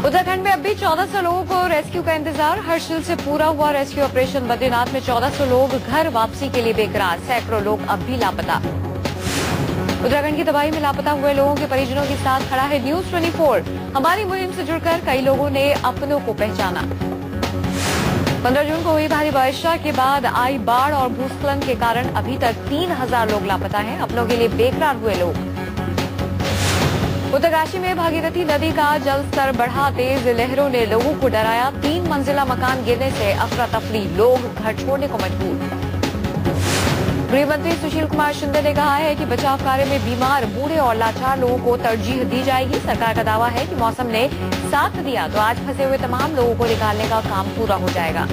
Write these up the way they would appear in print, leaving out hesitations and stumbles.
उत्तराखंड में अब भी 1400 लोगों को रेस्क्यू का इंतजार। हर्षिल से पूरा हुआ रेस्क्यू ऑपरेशन। बद्रीनाथ में 1400 लोग घर वापसी के लिए बेकरार। सैकड़ों लोग अब भी लापता। उत्तराखंड की तबाही में लापता हुए लोगों के परिजनों के साथ खड़ा है न्यूज 24। हमारी मुहिम से जुड़कर कई लोगों ने अपनों को पहचाना। 15 जून को हुई भारी वर्षा के बाद आई बाढ़ और भूस्खलन के कारण अभी तक 3000 लोग लापता हैं। अपनों के लिए बेकरार हुए लोग। उत्तरकाशी में भागीरथी नदी का जलस्तर बढ़ा। तेज लहरों ने लोगों को डराया। 3 मंजिला मकान गिरने से अफरा तफरी। लोग घर छोड़ने को मजबूर। गृह मंत्री सुशील कुमार शिंदे ने कहा है कि बचाव कार्य में बीमार, बूढ़े और लाचार लोगों को तरजीह दी जाएगी। सरकार का दावा है कि मौसम ने साथ दिया तो आज फंसे हुए तमाम लोगों को निकालने का काम पूरा हो जाएगा।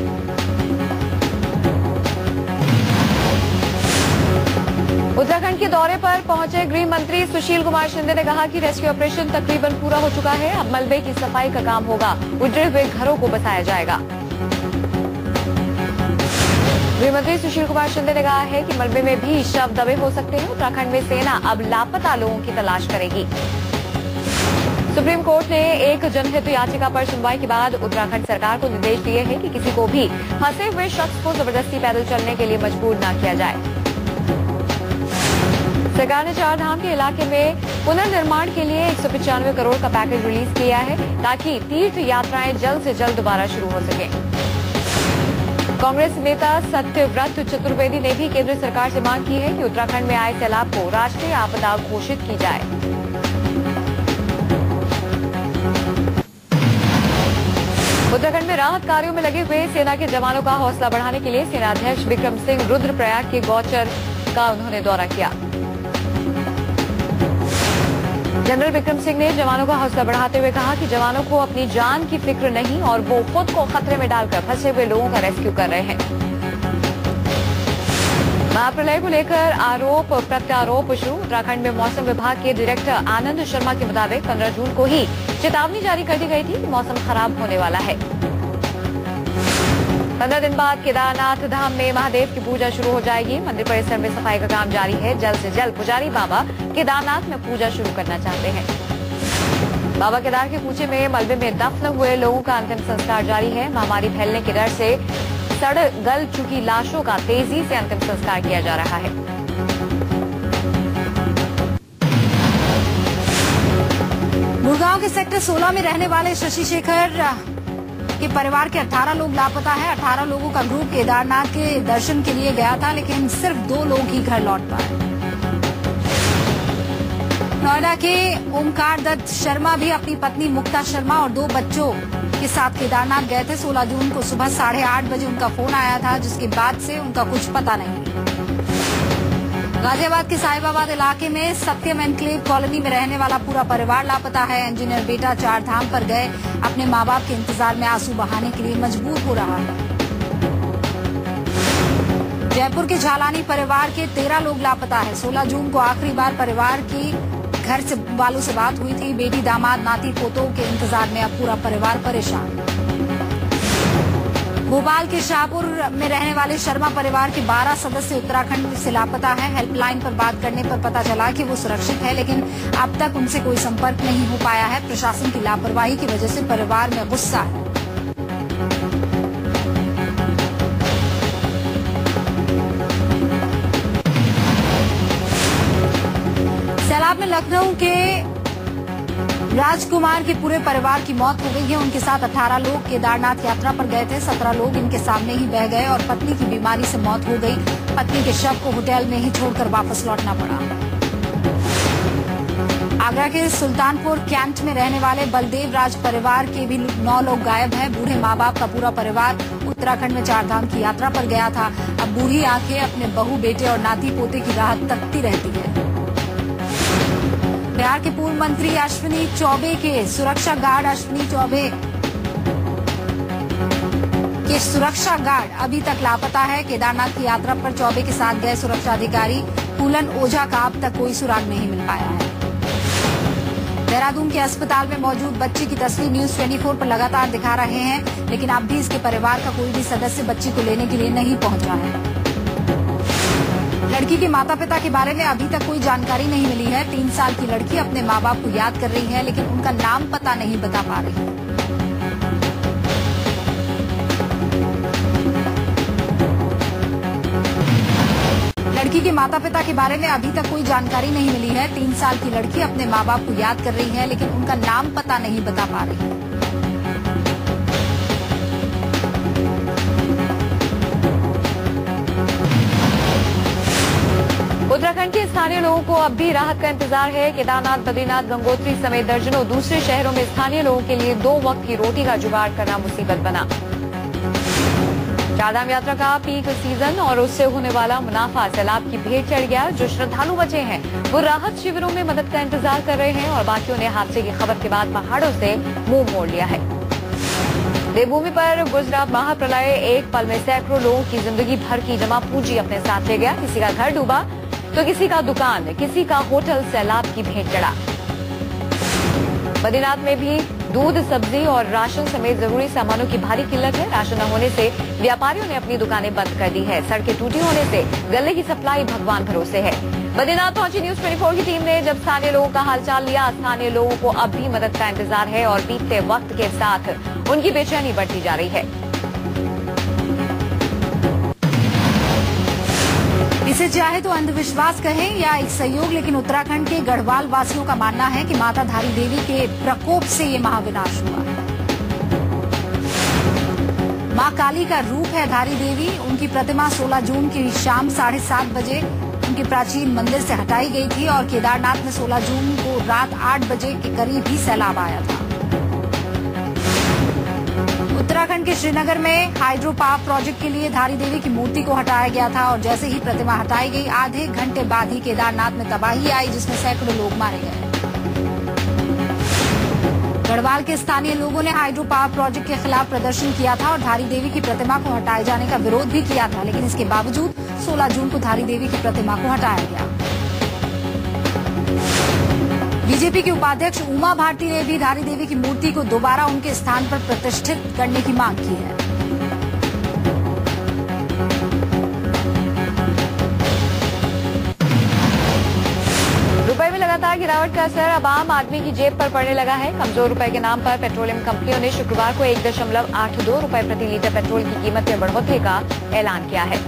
उत्तराखंड के दौरे पर पहुंचे गृह मंत्री सुशील कुमार शिंदे ने कहा कि रेस्क्यू ऑपरेशन तकरीबन पूरा हो चुका है। अब मलबे की सफाई का काम होगा। उजड़े हुए घरों को बसाया जाएगा। गृह मंत्री सुशील कुमार शिंदे ने कहा है कि मलबे में भी शव दबे हो सकते हैं। उत्तराखंड में सेना अब लापता लोगों की तलाश करेगी। सुप्रीम कोर्ट ने एक जनहित याचिका पर सुनवाई के बाद उत्तराखंड सरकार को निर्देश दिए हैं कि किसी को भी फंसे हुए शख्स को जबरदस्ती पैदल चलने के लिए मजबूर न किया जाए। सरकार ने 4 धाम के इलाके में पुनर्निर्माण के लिए 195 करोड़ का पैकेज रिलीज किया है ताकि तीर्थ यात्राएं जल्द से जल्द दोबारा शुरू हो सके। कांग्रेस नेता सत्यव्रत चतुर्वेदी ने भी केंद्र सरकार से मांग की है कि उत्तराखंड में आए सैलाब को राष्ट्रीय आपदा घोषित की जाए। उत्तराखंड में राहत कार्यों में लगे हुए सेना के जवानों का हौसला बढ़ाने के लिए सेनाध्यक्ष विक्रम सिंह रुद्रप्रयाग के गौचर का उन्होंने दौरा किया। जनरल विक्रम सिंह ने जवानों का हौसला बढ़ाते हुए कहा कि जवानों को अपनी जान की फिक्र नहीं और वो खुद को खतरे में डालकर फंसे हुए लोगों का रेस्क्यू कर रहे हैं। महाप्रलय को लेकर आरोप प्रत्यारोप शुरू। उत्तराखंड में मौसम विभाग के डायरेक्टर आनंद शर्मा के मुताबिक 15 जून को ही चेतावनी जारी कर दी गई थी कि मौसम खराब होने वाला है। 15 दिन बाद केदारनाथ धाम में महादेव की पूजा शुरू हो जाएगी। मंदिर परिसर में सफाई का काम जारी है। जल्द से जल्द पुजारी बाबा केदारनाथ में पूजा शुरू करना चाहते हैं। बाबा केदार के कूचे में मलबे में दफन हुए लोगों का अंतिम संस्कार जारी है। महामारी फैलने के डर से सड़ गल चुकी लाशों का तेजी से अंतिम संस्कार किया जा रहा है। गुड़गांव के सेक्टर 16 में रहने वाले शशि शेखर के परिवार के 18 लोग लापता है। 18 लोगों का ग्रुप केदारनाथ के दर्शन के लिए गया था, लेकिन सिर्फ 2 लोग ही घर लौट पाए। नोएडा के ओमकार दत्त शर्मा भी अपनी पत्नी मुक्ता शर्मा और 2 बच्चों के साथ केदारनाथ गए थे। 16 जून को सुबह 8:30 बजे उनका फोन आया था, जिसके बाद से उनका कुछ पता नहीं। गाजियाबाद के साहिबाबाद इलाके में सत्यम एनक्लेव कॉलोनी में रहने वाला पूरा परिवार लापता है। इंजीनियर बेटा 4 धाम पर गए अपने मां बाप के इंतजार में आंसू बहाने के लिए मजबूर हो रहा है। जयपुर के झालानी परिवार के 13 लोग लापता है। 16 जून को आखिरी बार परिवार की घर से वालों से बात हुई थी। बेटी, दामाद, नाती, पोतों के इंतजार में अब पूरा परिवार परेशान। भोपाल के शाहपुर में रहने वाले शर्मा परिवार के 12 सदस्य उत्तराखंड से लापता है। हेल्पलाइन पर बात करने पर पता चला कि वो सुरक्षित है, लेकिन अब तक उनसे कोई संपर्क नहीं हो पाया है। प्रशासन की लापरवाही की वजह से परिवार में गुस्सा है। सैलाब में लखनऊ के राजकुमार के पूरे परिवार की मौत हो गई है। उनके साथ 18 लोग केदारनाथ यात्रा पर गए थे। 17 लोग इनके सामने ही बह गए और पत्नी की बीमारी से मौत हो गई। पत्नी के शव को होटल में ही छोड़कर वापस लौटना पड़ा। आगरा के सुल्तानपुर कैंट में रहने वाले बलदेव राज परिवार के भी 9 लोग गायब हैं। बूढ़े माँ बाप का पूरा परिवार उत्तराखंड में 4 धाम की यात्रा पर गया था। अब बूढ़ी आंखें अपने बहू, बेटे और नाती पोते की राह तकती रहती है। बिहार के पूर्व मंत्री अश्विनी चौबे के सुरक्षा गार्ड के सुरक्षा गार्ड अभी तक लापता है। केदारनाथ की यात्रा पर चौबे के साथ गए सुरक्षा अधिकारी फूलन ओझा का अब तक कोई सुराग नहीं मिल पाया है। देहरादून के अस्पताल में मौजूद बच्ची की तस्वीर न्यूज 24 पर लगातार दिखा रहे हैं, लेकिन अब भी इसके परिवार का कोई भी सदस्य बच्ची को लेने के लिए नहीं पहुंच रहा है। लड़की के माता पिता के बारे में अभी तक कोई जानकारी नहीं मिली है। 3 साल की लड़की अपने माँ बाप को याद कर रही है, लेकिन उनका नाम पता नहीं बता पा रही है। लड़की के माता पिता के बारे में अभी तक कोई जानकारी नहीं मिली है। 3 साल की लड़की अपने माँ बाप को याद कर रही है, लेकिन उनका नाम पता नहीं बता पा रही है। उत्तराखंड के स्थानीय लोगों को अब भी राहत का इंतजार है। केदारनाथ, बद्रीनाथ, गंगोत्री समेत दर्जनों दूसरे शहरों में स्थानीय लोगों के लिए 2 वक्त की रोटी का जुगाड़ करना मुसीबत बना। चारधाम यात्रा का पीक सीजन और उससे होने वाला मुनाफा सैलाब की भेंट चढ़ गया। जो श्रद्धालु बचे हैं वो राहत शिविरों में मदद का इंतजार कर रहे हैं और बाकियों ने हादसे की खबर के बाद पहाड़ों से मुंह मोड़ लिया है। देवभूमि पर गुजरा महाप्रलय एक पल में सैकड़ों लोगों की जिंदगी भर की जमा पूंजी अपने साथ ले गया। किसी का घर डूबा तो किसी का दुकान, किसी का होटल सैलाब की भेंट चढ़ा। बद्रीनाथ में भी दूध, सब्जी और राशन समेत जरूरी सामानों की भारी किल्लत है। राशन न होने से व्यापारियों ने अपनी दुकानें बंद कर दी है। सड़कें टूटी होने से गले की सप्लाई भगवान भरोसे है। बद्रीनाथ पहुंची न्यूज 24 की टीम ने जब स्थानीय लोगों का हालचाल लिया। स्थानीय लोगों को अब भी मदद का इंतजार है और बीतते वक्त के साथ उनकी बेचैनी बढ़ती जा रही है। इसे चाहे तो अंधविश्वास कहें या एक सहयोग, लेकिन उत्तराखंड के गढ़वाल वासियों का मानना है कि माता धारी देवी के प्रकोप से ये महाविनाश हुआ। मां काली का रूप है धारी देवी। उनकी प्रतिमा 16 जून की शाम 7:30 बजे उनके प्राचीन मंदिर से हटाई गई थी और केदारनाथ में 16 जून को रात 8 बजे के करीब ही सैलाब आया था। उत्तराखंड के श्रीनगर में हाइड्रो पावर प्रोजेक्ट के लिए धारी देवी की मूर्ति को हटाया गया था और जैसे ही प्रतिमा हटाई गई आधे घंटे बाद ही केदारनाथ में तबाही आई, जिसमें सैकड़ों लोग मारे गए। गढ़वाल के स्थानीय लोगों ने हाइड्रो पावर प्रोजेक्ट के खिलाफ प्रदर्शन किया था और धारी देवी की प्रतिमा को हटाए जाने का विरोध भी किया था, लेकिन इसके बावजूद 16 जून को धारी देवी की प्रतिमा को हटाया गया। बीजेपी के उपाध्यक्ष उमा भारती ने भी धारी देवी की मूर्ति को दोबारा उनके स्थान पर प्रतिष्ठित करने की मांग की है। रुपए में लगातार गिरावट का असर अब आम आदमी की जेब पर पड़ने लगा है। कमजोर रुपए के नाम पर पेट्रोलियम कंपनियों ने शुक्रवार को 1.82 रुपए प्रति लीटर पेट्रोल की कीमत में बढ़ोतरी का ऐलान किया है।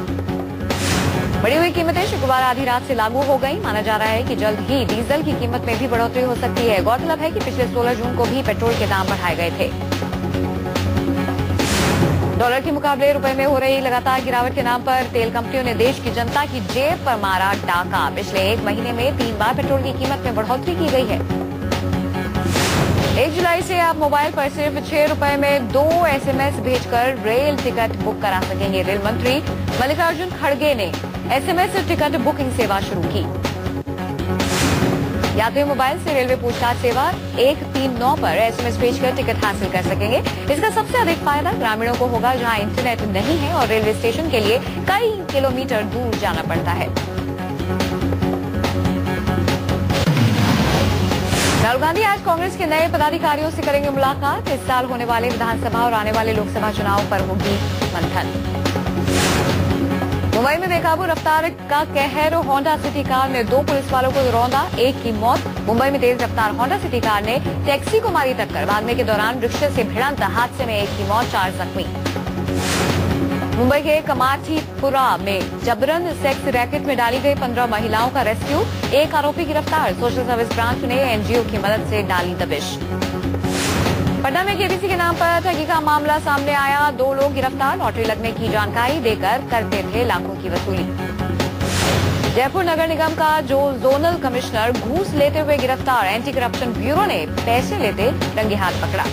बढ़ी हुई कीमतें शुक्रवार आधी रात से लागू हो गई। माना जा रहा है कि जल्द ही डीजल की कीमत में भी बढ़ोतरी हो सकती है। गौरतलब है कि पिछले 16 जून को भी पेट्रोल के दाम बढ़ाए गए थे। डॉलर के मुकाबले रुपए में हो रही लगातार गिरावट के नाम पर तेल कंपनियों ने देश की जनता की जेब पर मारा डाका। पिछले 1 महीने में 3 बार पेट्रोल की कीमत में बढ़ोतरी की गई है। 1 जुलाई से आप मोबाइल पर सिर्फ 6 रुपए में 2 SMS भेजकर रेल टिकट बुक करा सकेंगे। रेल मंत्री मल्लिकार्जुन खड़गे ने SMS टिकट बुकिंग सेवा शुरू की। यात्री मोबाइल से रेलवे पूछताछ सेवा 139 पर SMS भेजकर टिकट हासिल कर सकेंगे। इसका सबसे अधिक फायदा ग्रामीणों को होगा, जहां इंटरनेट नहीं है और रेलवे स्टेशन के लिए कई किलोमीटर दूर जाना पड़ता है। राहुल गांधी आज कांग्रेस के नए पदाधिकारियों से करेंगे मुलाकात। इस साल होने वाले विधानसभा और आने वाले लोकसभा चुनाव पर होगी मंथन। मुंबई में बेकाबू रफ्तार का कहर, होंडा सिटी कार ने 2 पुलिस वालों को रौंदा, 1 की मौत। मुंबई में तेज रफ्तार होंडा सिटी कार ने टैक्सी को मारी टक्कर। भागने के दौरान रिक्शे से भिड़ंत, हादसे में 1 की मौत, 4 जख्मी। मुंबई के कमाठीपुरा में जबरन सेक्स रैकेट में डाली गई 15 महिलाओं का रेस्क्यू, 1 आरोपी गिरफ्तार। सोशल सर्विस ब्रांच ने NGO की मदद से डाली दबिश। पटना में केबीसी के नाम पर ठगी का मामला सामने आया। 2 लोग गिरफ्तार, लॉटरी लगने की जानकारी देकर करते थे लाखों की वसूली। जयपुर नगर निगम का जो जोनल कमिश्नर घूस लेते हुए गिरफ्तार। एंटी करप्शन ब्यूरो ने पैसे लेते रंगे हाथ पकड़ा।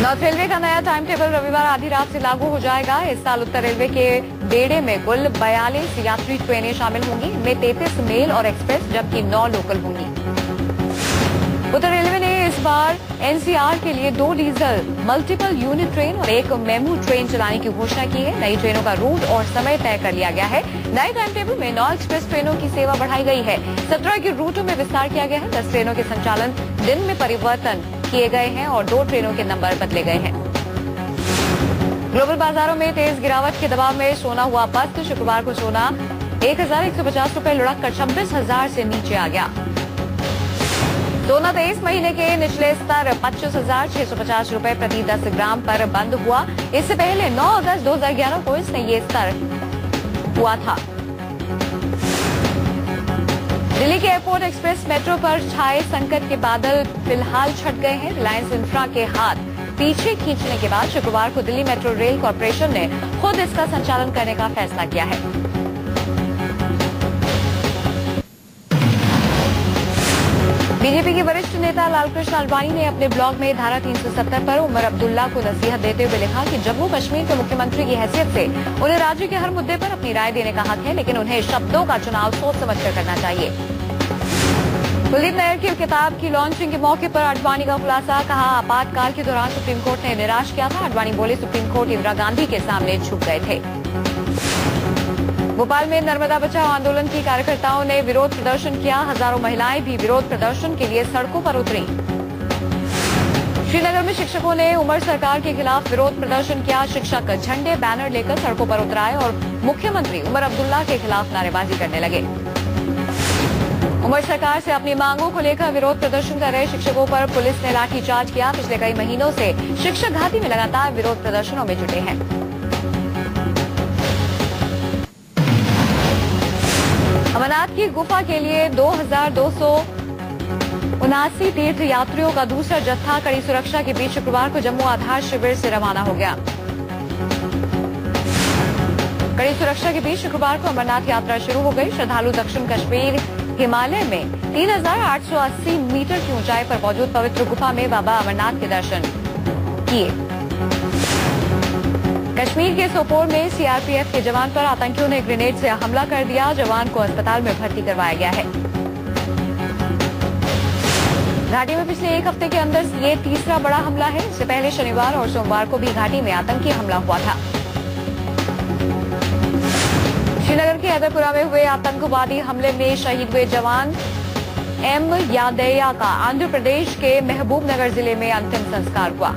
नॉर्थ रेलवे का नया टाइम टेबल रविवार आधी रात से लागू हो जाएगा। इस साल उत्तर रेलवे के बेड़े में कुल 42 यात्री ट्रेनें शामिल होंगी। इनमें 33 मेल और एक्सप्रेस जबकि 9 लोकल होंगी। उत्तर रेलवे ने इस बार NCR के लिए 2 डीजल मल्टीपल यूनिट ट्रेन और 1 मेमू ट्रेन चलाने की घोषणा की है। नई ट्रेनों का रूट और समय तय कर लिया गया है। नए टाइम टेबल में 9 एक्सप्रेस ट्रेनों की सेवा बढ़ाई गई है। 17 के रूटों में विस्तार किया गया है। 10 ट्रेनों के संचालन दिन में परिवर्तन किए गए हैं और 2 ट्रेनों के नंबर बदले गए हैं। ग्लोबल बाजारों में तेज गिरावट के दबाव में सोना हुआ पस्त। शुक्रवार को सोना 1,150 रुपए लुढ़क कर 26,000 से नीचे आ गया। सोना 23 महीने के निचले स्तर 25,650 रुपए प्रति 10 ग्राम पर बंद हुआ। इससे पहले 9 अगस्त 2011 को इसने ये स्तर हुआ था। दिल्ली के एयरपोर्ट एक्सप्रेस मेट्रो पर छाए संकट के बादल फिलहाल छट गए हैं। रिलायंस इंफ्रा के हाथ पीछे खींचने के बाद शुक्रवार को दिल्ली मेट्रो रेल कॉरपोरेशन ने खुद इसका संचालन करने का फैसला किया है। बीजेपी के वरिष्ठ नेता लालकृष्ण आडवाणी ने अपने ब्लॉग में धारा 370 पर उमर अब्दुल्ला को नसीहत देते हुए लिखा कि जम्मू कश्मीर के मुख्यमंत्री की हैसियत से उन्हें राज्य के हर मुद्दे पर अपनी राय देने का हक है, लेकिन उन्हें शब्दों का चुनाव सोच समझकर करना चाहिए। कुलदीप नैयर की किताब की लॉन्चिंग के मौके पर आडवाणी का खुलासा, कहा आपातकाल के दौरान सुप्रीम कोर्ट ने निराश किया था। आडवाणी बोले सुप्रीम कोर्ट इंदिरा गांधी के सामने झुक गए थे। भोपाल में नर्मदा बचाओ आंदोलन की कार्यकर्ताओं ने विरोध प्रदर्शन किया। हजारों महिलाएं भी विरोध प्रदर्शन के लिए सड़कों पर उतरी। श्रीनगर में शिक्षकों ने उमर सरकार के खिलाफ विरोध प्रदर्शन किया। शिक्षक झंडे बैनर लेकर सड़कों पर उतराए और मुख्यमंत्री उमर अब्दुल्ला के खिलाफ नारेबाजी करने लगे। उमर सरकार से अपनी मांगों को लेकर विरोध प्रदर्शन कर रहे शिक्षकों पर पुलिस ने लाठीचार्ज किया। पिछले कई महीनों से शिक्षक घाटी में लगातार विरोध प्रदर्शनों में जुटे हैं। अमरनाथ की गुफा के लिए 2,279 तीर्थ यात्रियों का दूसरा जत्था कड़ी सुरक्षा के बीच शुक्रवार को जम्मू आधार शिविर से रवाना हो गया। कड़ी सुरक्षा के बीच शुक्रवार को अमरनाथ यात्रा शुरू हो गई। श्रद्धालु दक्षिण कश्मीर हिमालय में 3,880 मीटर की ऊंचाई पर मौजूद पवित्र गुफा में बाबा अमरनाथ के दर्शन किए। कश्मीर के सोपोर में सीआरपीएफ के जवान पर आतंकियों ने ग्रेनेड से हमला कर दिया। जवान को अस्पताल में भर्ती करवाया गया है। घाटी में पिछले एक हफ्ते के अंदर ये तीसरा बड़ा हमला है। इससे पहले शनिवार और सोमवार को भी घाटी में आतंकी हमला हुआ था। श्रीनगर के हैदरपुरा में हुए आतंकवादी हमले में शहीद हुए जवान एम यादैया का आंध्र प्रदेश के महबूब नगर जिले में अंतिम संस्कार हुआ।